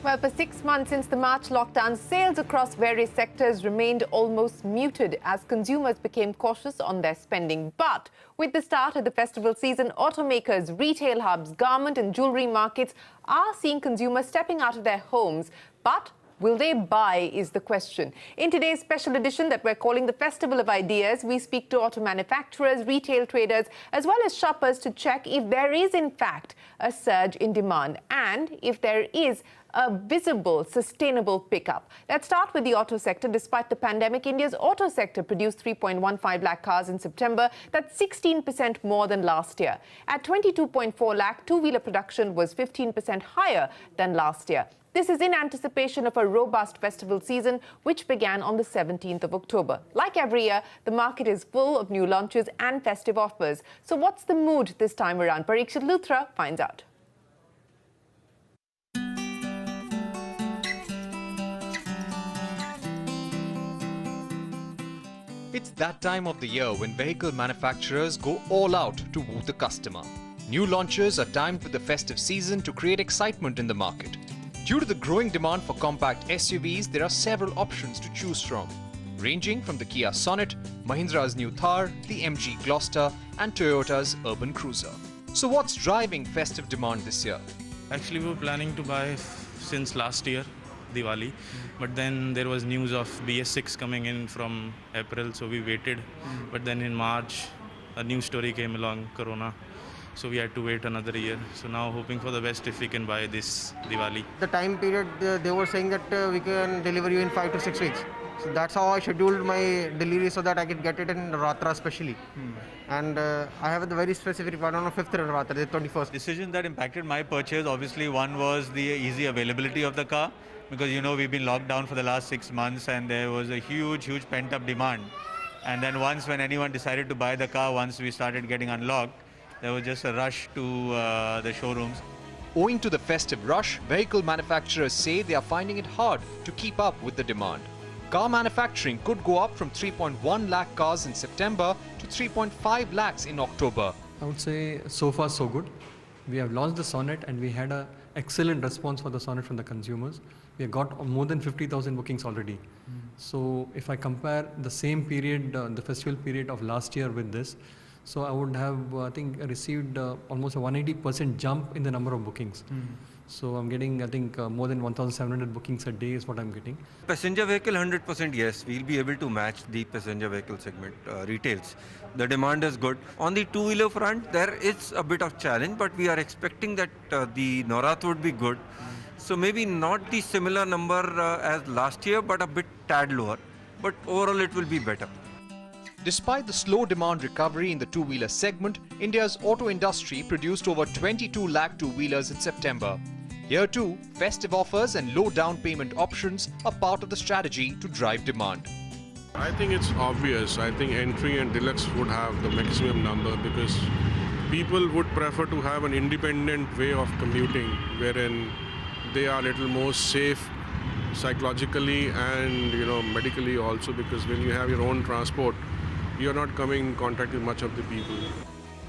Well, for 6 months since the March lockdown, sales across various sectors remained almost muted as consumers became cautious on their spending. But with the start of the festival season, automakers, retail hubs, garment and jewellery markets are seeing consumers stepping out of their homes. But will they buy is the question. In today's special edition that we're calling the Festival of Ideas, we speak to auto manufacturers, retail traders, as well as shoppers to check if there is in fact a surge in demand and if there is a visible, sustainable pickup. Let's start with the auto sector. Despite the pandemic, India's auto sector produced 3.15 lakh cars in September. That's 16% more than last year. At 22.4 lakh, two-wheeler production was 15% higher than last year. This is in anticipation of a robust festival season, which began on the 17th of October. Like every year, the market is full of new launches and festive offers. So what's the mood this time around? Parikshit Luthra finds out. It's that time of the year when vehicle manufacturers go all out to woo the customer. New launches are timed with the festive season to create excitement in the market. Due to the growing demand for compact SUVs, there are several options to choose from, ranging from the Kia Sonet, Mahindra's new Thar, the MG Gloster and Toyota's Urban Cruiser. So what's driving festive demand this year? Actually, we were planning to buy since last year, Diwali, but then there was news of BS6 coming in from April, so we waited. But then in March, a new story came along, Corona. So we had to wait another year. So now hoping for the best if we can buy this Diwali. The time period, they were saying that we can deliver you in 5 to 6 weeks. So that's how I scheduled my delivery so that I could get it in Ratra especially. And I have a very specific one on the 5th Ratra, the 21st. Decision that impacted my purchase, obviously one was the easy availability of the car. Because we've been locked down for the last 6 months and there was a huge pent-up demand. And then when anyone decided to buy the car, once we started getting unlocked, there was just a rush to the showrooms. Owing to the festive rush, vehicle manufacturers say they are finding it hard to keep up with the demand. Car manufacturing could go up from 3.1 lakh cars in September to 3.5 lakhs in October. I would say so far so good. We have launched the Sonet and we had an excellent response for the Sonet from the consumers. We have got more than 50,000 bookings already. So if I compare the same period, the festival period of last year with this, so I would have, I think, received almost a 180% jump in the number of bookings. So I'm getting, I think, more than 1,700 bookings a day is what I'm getting. Passenger vehicle, 100% yes. We'll be able to match the passenger vehicle segment retails. The demand is good. On the two-wheeler front, there is a bit of challenge, but we are expecting that the Navratri would be good. So maybe not the similar number as last year, but a bit tad lower. But overall, it will be better. Despite the slow demand recovery in the two-wheeler segment, India's auto industry produced over 22 lakh two-wheelers in September. Here too, festive offers and low down payment options are part of the strategy to drive demand. I think it's obvious. I think entry and deluxe would have the maximum number because people would prefer to have an independent way of commuting wherein they are a little more safe psychologically and medically also, because when you have your own transport, you're not coming in contact with much of the people.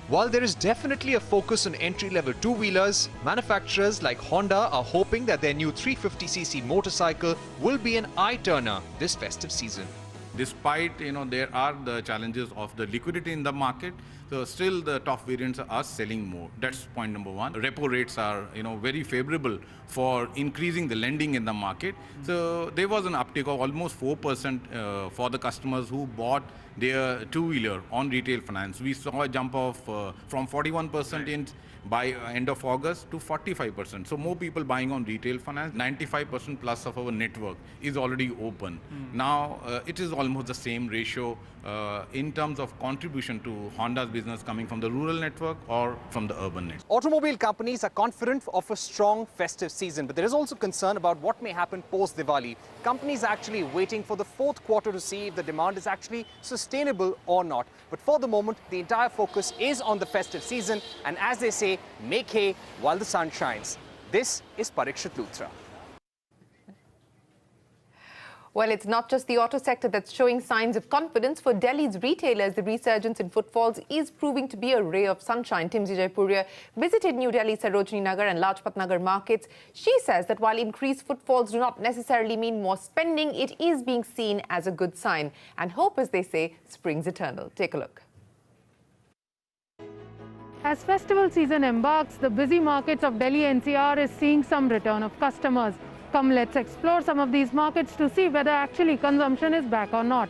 While there is definitely a focus on entry-level two-wheelers, manufacturers like Honda are hoping that their new 350cc motorcycle will be an eye-turner this festive season. Despite, there are the challenges of the liquidity in the market, so still the top variants are selling more. That's point number one. Repo rates are, very favorable for increasing the lending in the market. So there was an uptick of almost 4% for the customers who bought their two-wheeler on retail finance. We saw a jump of from 41% by end of August to 45%. So more people buying on retail finance. 95% plus of our network is already open. Now it is almost the same ratio in terms of contribution to Honda's business coming from the rural network or from the urban network. Automobile companies are confident of a strong festive season, but there is also concern about what may happen post-Diwali. Companies are actually waiting for the fourth quarter to see if the demand is actually sustainable or not. But for the moment, the entire focus is on the festive season, and as they say, make hay while the sun shines. This is Parikshit Luthra. Well, it's not just the auto sector that's showing signs of confidence. For Delhi's retailers, the resurgence in footfalls is proving to be a ray of sunshine. Timsi Jaipuria visited New Delhi Sarojini Nagar and Lajpat Nagar markets. She says that while increased footfalls do not necessarily mean more spending, it is being seen as a good sign. And hope, as they say, springs eternal. Take a look. As festival season embarks, the busy markets of Delhi NCR is seeing some return of customers. Come, let's explore some of these markets to see whether actually consumption is back or not.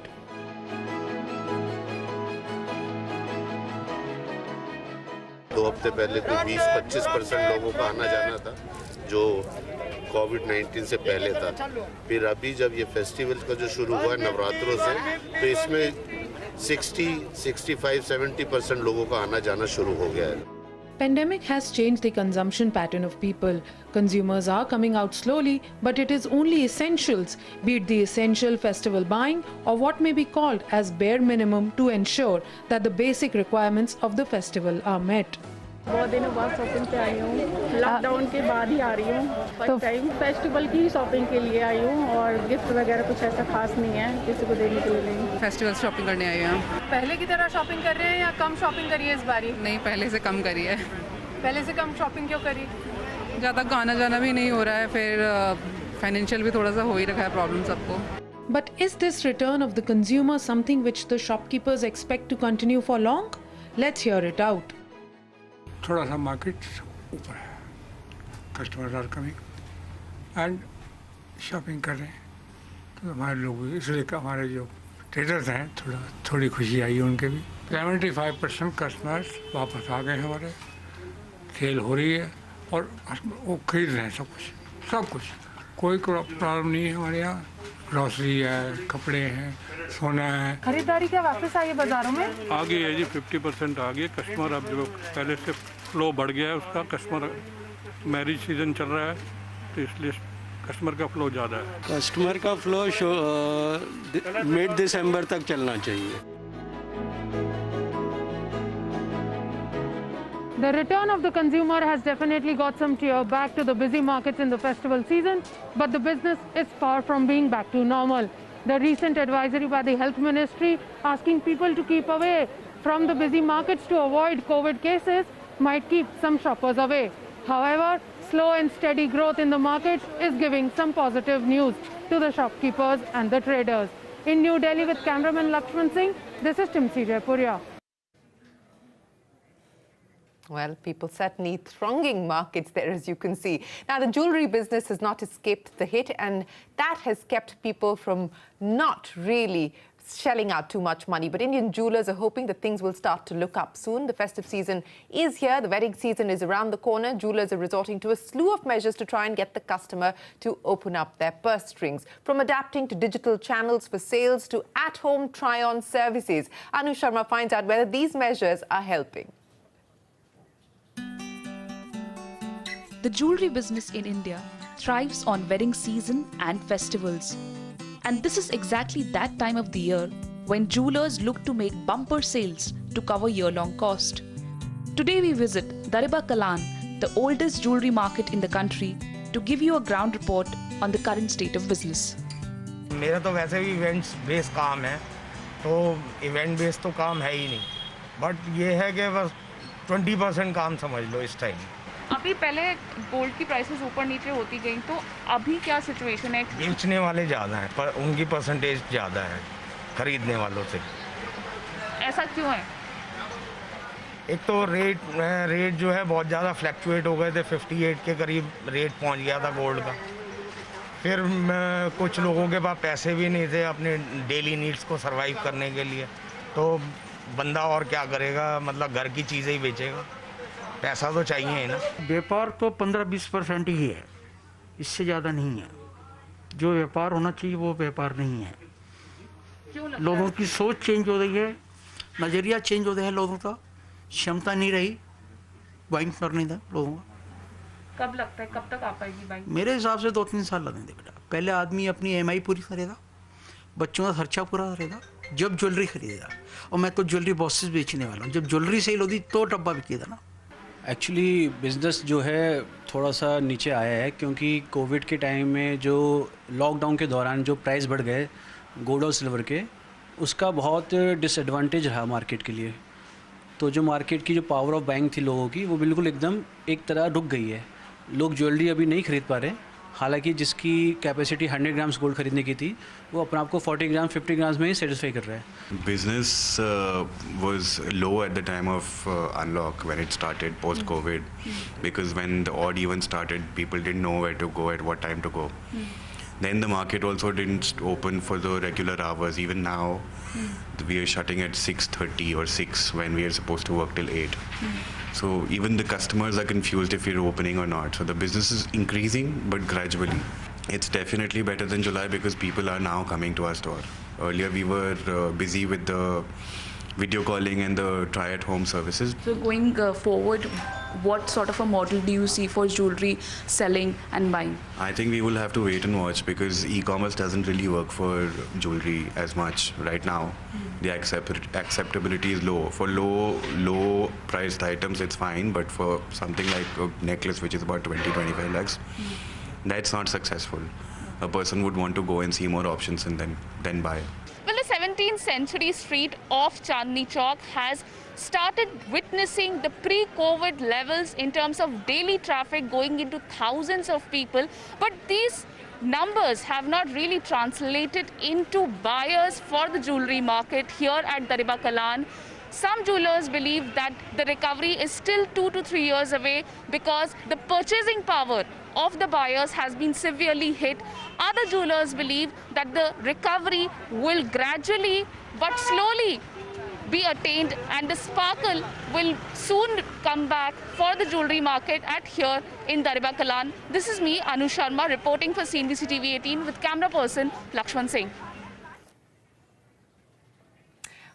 दो हफ्ते पहले तो 20-25% लोगों का आना जाना था जो कोविड-19 से पहले था। फिर अभी जब ये फेस्टिवल का जो शुरू हुआ है नवरात्रों से, तो इसमें 65-70% लोगों का आना जाना शुरू हो गया है। Pandemic has changed the consumption pattern of people. Consumers are coming out slowly, but it is only essentials, be it the essential festival buying or what may be called as bare minimum to ensure that the basic requirements of the festival are met. बहुत दिनों बाद shopping पे आई हूँ, lockdown के बाद ही आ रही हूँ। First time festival की शॉपिंग के लिए आई हूँ और गिफ्ट वगैरह कुछ ऐसा खास नहीं है किसी को देने के लिए नहीं। फेस्टिवल शॉपिंग करने आई हूँ। पहले की तरह शॉपिंग कर रहे हैं या कम शॉपिंग करी है इस बारी? नहीं, पहले से कम करी है। पहले से कम शॉपिंग क्यों करी? ज़्यादा आना जाना भी नहीं हो रहा है, फिर फाइनेंशियल भी थोड़ा सा हो ही रखा है प्रॉब्लम सबको। But is this return of the consumer something which the shopkeepers expect to continue for long? Let's hear it out. थोड़ा सा मार्केट ऊपर है, customer are coming and shopping कर रहे हैं, तो हमारे लोग इसलिए हमारे जो ट्रेडर्स हैं थोड़ी खुशी आई है उनके भी। 75% कस्टमर्स वापस आ गए हैं हमारे, सेल हो रही है और वो खरीद रहे हैं सब कुछ, कोई प्रॉब्लम नहीं है हमारे यहाँ। ग्रॉसरी है, कपड़े हैं, सोना है। खरीदारी क्या वापस आई है बाजारों में? आ गई है जी, 50% आ गई। कस्टमर अब जो पहले से फ्लो बढ़ गया है उसका, कस्टमर मैरिज सीजन चल रहा है तो इसलिए कस्टमर का फ्लो ज़्यादा है। कस्टमर का फ्लो मिड दिसंबर तक चलना चाहिए। The return of the consumer has definitely got some cheer back to the busy markets in the festival season, but the business is far from being back to normal. The recent advisory by the Health Ministry asking people to keep away from the busy markets to avoid COVID cases might keep some shoppers away. However, slow and steady growth in the markets is giving some positive news to the shopkeepers and the traders. In New Delhi with cameraman Lakshman Singh, this is Timsi Jaipuria. Well, people certainly thronging markets there, as you can see. Now, the jewellery business has not escaped the hit, and that has kept people from not really shelling out too much money. But Indian jewellers are hoping that things will start to look up soon. The festive season is here. The wedding season is around the corner. Jewellers are resorting to a slew of measures to try and get the customer to open up their purse strings. From adapting to digital channels for sales to at-home try-on services. Anu Sharma finds out whether these measures are helping. The jewellery business in India thrives on wedding season and festivals. And this is exactly that time of the year when jewellers look to make bumper sales to cover year-long cost. Today we visit Dariba Kalan, the oldest jewellery market in the country, to give you a ground report on the current state of business. मेरा तो वैसे भी events base काम है, तो event base तो काम है ही नहीं, बट ये है कि बस 20% काम समझ लो इस टाइम। अभी पहले गोल्ड की प्राइसेस ऊपर नीचे होती गई, तो अभी क्या सिचुएशन है? बेचने वाले ज़्यादा हैं, पर उनकी परसेंटेज ज़्यादा है खरीदने वालों से। ऐसा क्यों है? एक तो रेट जो है बहुत ज़्यादा फ्लैक्चुएट हो गए थे, 58 के करीब रेट पहुंच गया था गोल्ड का। फिर कुछ लोगों के पास पैसे भी नहीं थे अपने डेली नीड्स को सर्वाइव करने के लिए, तो बंदा और क्या करेगा, मतलब घर की चीज़ें ही बेचेगा, पैसा तो चाहिए ना। व्यापार तो 15-20% ही है, इससे ज़्यादा नहीं है। जो व्यापार होना चाहिए वो व्यापार नहीं है। लोगों की सोच चेंज हो रही है, नज़रिया चेंज हो रहा है, लोगों का क्षमता नहीं रही बाइंग करने का लोगों का। कब लगता है, कब तक आ पाएगी बाइंग? मेरे हिसाब से 2-3 साल लगेंगे बेटा। पहले आदमी अपनी EMI पूरी करेगा, बच्चों का खर्चा पूरा करेगा, जब ज्वेलरी खरीदेगा। और मैं तो ज्वेलरी बॉक्सेस बेचने वाला हूँ, जब ज्वेलरी सेल होती तो डब्बा बिकेगा ना। एक्चुअली बिज़नेस जो है थोड़ा सा नीचे आया है क्योंकि कोविड के टाइम में जो लॉकडाउन के दौरान जो प्राइस बढ़ गए गोल्ड और सिल्वर के, उसका बहुत डिसएडवांटेज रहा मार्केट के लिए। तो जो मार्केट की जो पावर ऑफ बाइंग थी लोगों की, वो बिल्कुल एकदम एक तरह रुक गई है। लोग ज्वेलरी अभी नहीं खरीद पा रहे, हालांकि जिसकी कैपेसिटी 100 ग्राम्स गोल्ड खरीदने की थी, वो अपने आप को 40 ग्राम 50 ग्राम्स में ही सेटिस्फाई कर रहा है। Business was low at the time of unlock when it started post COVID, because when the odd even started, people didn't know where to go, at what time to go. Then the market also didn't open for the regular hours. Even now, we are shutting at 6:30 or 6 when we are supposed to work till 8. So even the customers are confused if we're opening or not. So the business is increasing, but gradually. It's definitely better than July because people are now coming to our store. Earlier we were busy with the video calling and the try-at-home services. So going forward, what sort of a model do you see for jewelry selling and buying? I think we will have to wait and watch because e-commerce doesn't really work for jewelry as much right now. The acceptability is low. For low priced items it's fine, but for something like a necklace which is about 20-25 lakhs, that's not successful. A person would want to go and see more options and then buy. Well, the 17th century street of Chandni Chowk has started witnessing the pre-COVID levels in terms of daily traffic going into thousands of people. But these numbers have not really translated into buyers for the jewelry market here at Dariba Kalan. Some jewelers believe that the recovery is still 2 to 3 years away because the purchasing power of the buyers has been severely hit. Other jewelers believe that the recovery will gradually but slowly be attained and the sparkle will soon come back for the jewelry market at here in Dariba Kalan. This is me, Anu Sharma, reporting for CNBC-TV18 with camera person Lakshman Singh.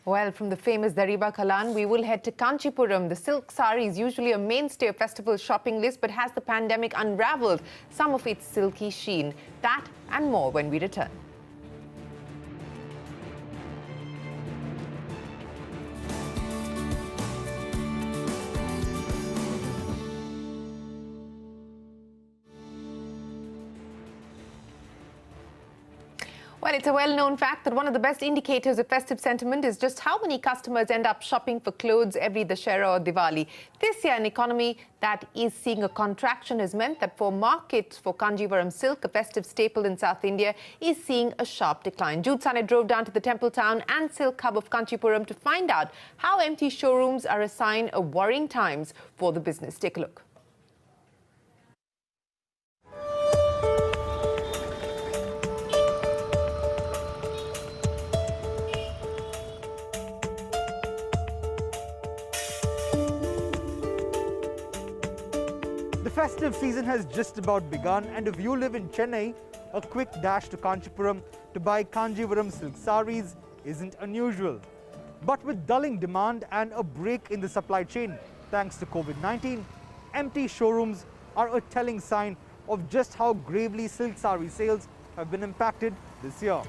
Well, from the famous Dariba Kalan, we will head to Kanchipuram. The silk sari is usually a mainstay of festival shopping list, but has the pandemic unraveled some of its silky sheen? That and more when we return. Well, it's a well-known fact that one of the best indicators of festive sentiment is just how many customers end up shopping for clothes every Dussehra or Diwali. This year, an economy that is seeing a contraction has meant that for markets for Kanjivaram silk, a festive staple in South India, is seeing a sharp decline. Jude Sane drove down to the temple town and silk hub of Kanchipuram to find out how empty showrooms are a sign of worrying times for the business. Take a look. The festive season has just about begun, and if you live in Chennai, a quick dash to Kanchipuram to buy Kanjivaram silk saris isn't unusual. But with dulling demand and a break in the supply chain thanks to COVID-19, empty showrooms are a telling sign of just how gravely silk sari sales have been impacted this year.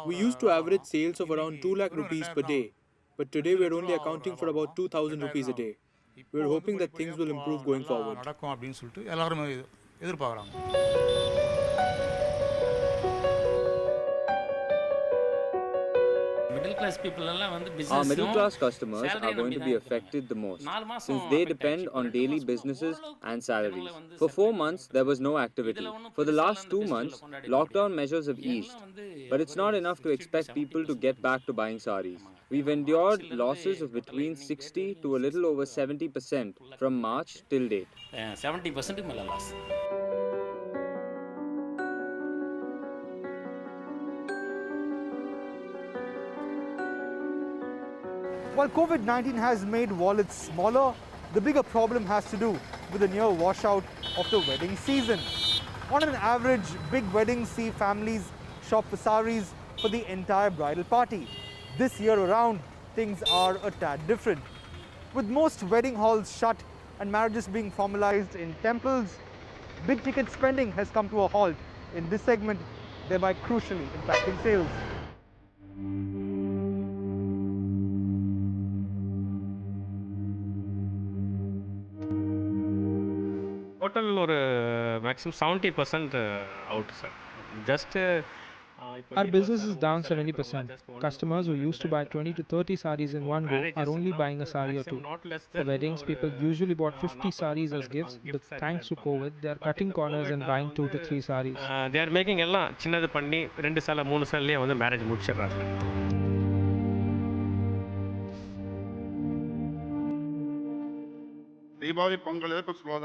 We used to average sales of around 2 lakh rupees per day, but today we are only accounting for about 2,000 rupees a day. We are hoping that things will improve going forward. Our middle class customers are going to be affected the most, since they depend on daily businesses and salaries. For 4 months, there was no activity. For the last 2 months, lockdown measures have eased. But it's not enough to expect people to get back to buying saris. We've endured losses of between 60 to a little over 70% from March till date. 70% loss. While COVID-19 has made wallets smaller, the bigger problem has to do with the near washout of the wedding season. On an average, big weddings see families shop for saris for the entire bridal party. This year around, things are a tad different. With most wedding halls shut and marriages being formalized in temples, big ticket spending has come to a halt in this segment thereby crucially impacting sales. Total ஒரு maximum 70% out sir. Just Our business is down 70%. Customers who used to buy 20 to 30 saris in one go are only buying a sari or two. For weddings, people usually bought 50 saris as gifts, but thanks to COVID, they are cutting corners and buying 2 to 3 saris. they are making எல்லாம் சின்னது பண்ணி 2 சால 3 சாலயே வந்து marriage முடிச்சிடுறாங்க.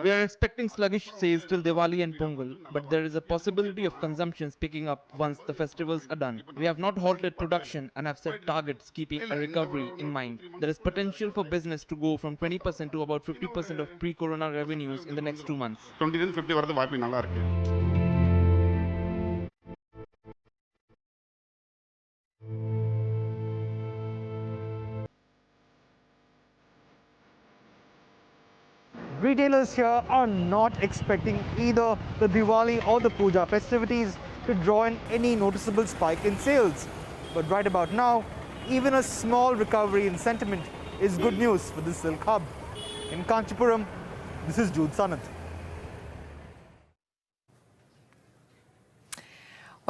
We are expecting sluggish sales till Diwali and Pongal, but there is a possibility of consumptions picking up once the festivals are done. We have not halted production and have set targets keeping a recovery in mind. There is potential for business to go from 20% to about 50% of pre-corona revenues in the next 2 months. 20-50 வரது வாய்ப்பு நல்லா இருக்கு. Retailers here are not expecting either the Diwali or the Puja festivities to draw in any noticeable spike in sales. But right about now, even a small recovery in sentiment is good news for the silk hub. In Kanchipuram, this is Jude Sanath.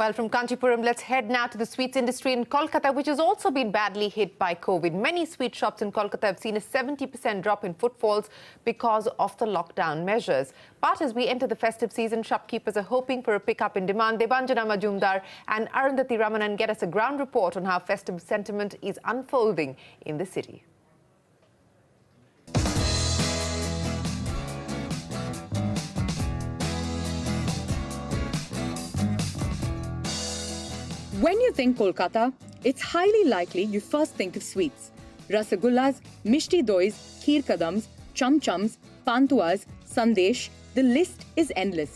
Well, from Kanchipuram, let's head now to the sweets industry in Kolkata, which has also been badly hit by COVID. Many sweet shops in Kolkata have seen a 70% drop in footfalls because of the lockdown measures. But as we enter the festive season, shopkeepers are hoping for a pickup in demand. Debanjana Majumdar and Arundhati Ramanan get us a ground report on how festive sentiment is unfolding in the city. When you think Kolkata, it's highly likely you first think of sweets. Rasagullas, Mishti Dois, Kheer Kadams, Chum Chums, Pantuas, Sandesh, the list is endless.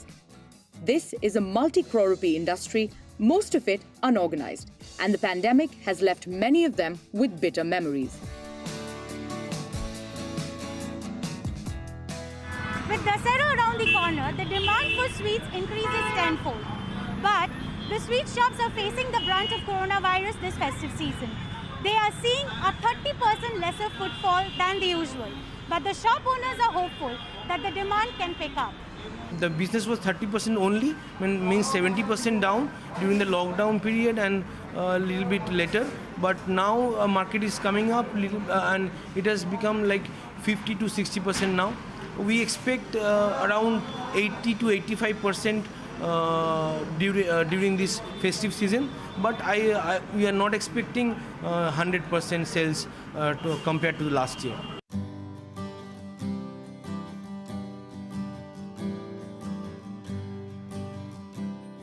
This is a multi-crore rupee industry, most of it unorganized, and the pandemic has left many of them with bitter memories. With Dussehra around the corner, the demand for sweets increases tenfold. But the sweet shops are facing the brunt of coronavirus this festive season. They are seeing a 30% lesser footfall than the usual. But the shop owners are hopeful that the demand can pick up. The business was 30% only, means 70% down during the lockdown period and a little bit later. But now market is coming up and it has become like 50 to 60% now. We expect around 80 to 85% during this festive season, but we are not expecting 100% sales compared to last year.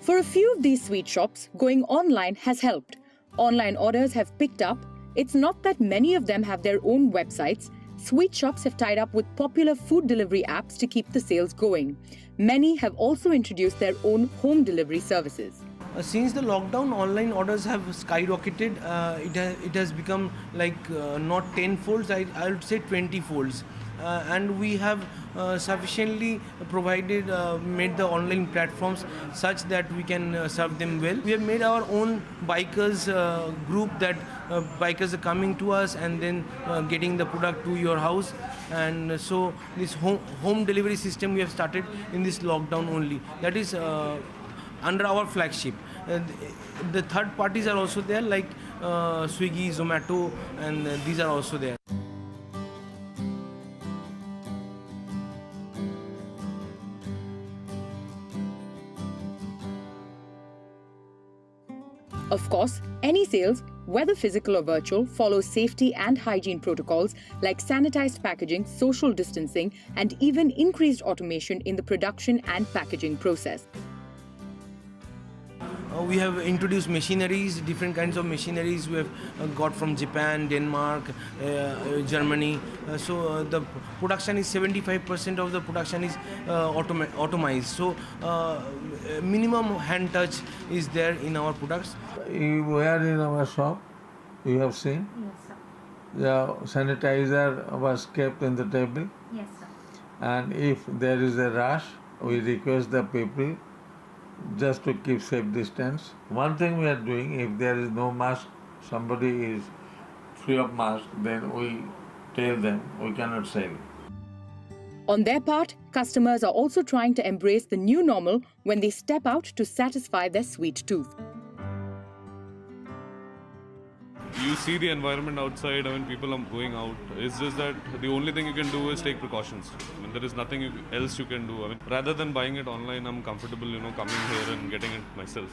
For a few of these sweet shops, going online has helped. Online orders have picked up. It's not that many of them have their own websites. Sweet shops have tied up with popular food delivery apps to keep the sales going. Many have also introduced their own home delivery services. Since the lockdown, online orders have skyrocketed. It has become like not 10 folds, I would say 20 folds. And we have sufficiently made the online platforms such that we can serve them well. We have made our own bikers group that bikers are coming to us and then getting the product to your house. And so this home delivery system we have started in this lockdown only. That is under our flagship. The third parties are also there like Swiggy, Zomato, and these are also there. Of course, any sales, whether physical or virtual, follow safety and hygiene protocols like sanitized packaging, social distancing, and even increased automation in the production and packaging process. We have introduced machineries, different kinds of machineries we have got from Japan, Denmark, Germany. So the production is 75% of the production is automized. So minimum hand touch is there in our products. You were in our shop, you have seen. Yes, sir. The sanitizer was kept in the table. Yes, sir. And if there is a rush, we request the people just to keep safe distance. One thing we are doing, if there is no mask, somebody is free of mask, then we tell them we cannot sell. On their part, customers are also trying to embrace the new normal when they step out to satisfy their sweet tooth. You see the environment outside, I mean, people are going out. It's just that the only thing you can do is take precautions. I mean, there is nothing else you can do. I mean, rather than buying it online, I'm comfortable, coming here and getting it myself.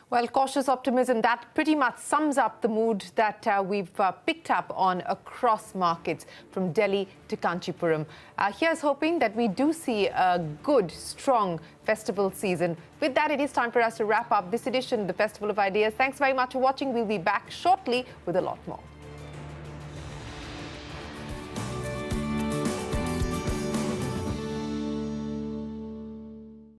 Well, cautious optimism, that pretty much sums up the mood that we've picked up on across markets from Delhi to Kanchipuram. Here's hoping that we do see a good, strong festival season. With that, it is time for us to wrap up this edition of the Festival of Ideas. Thanks very much for watching. We'll be back shortly with a lot more.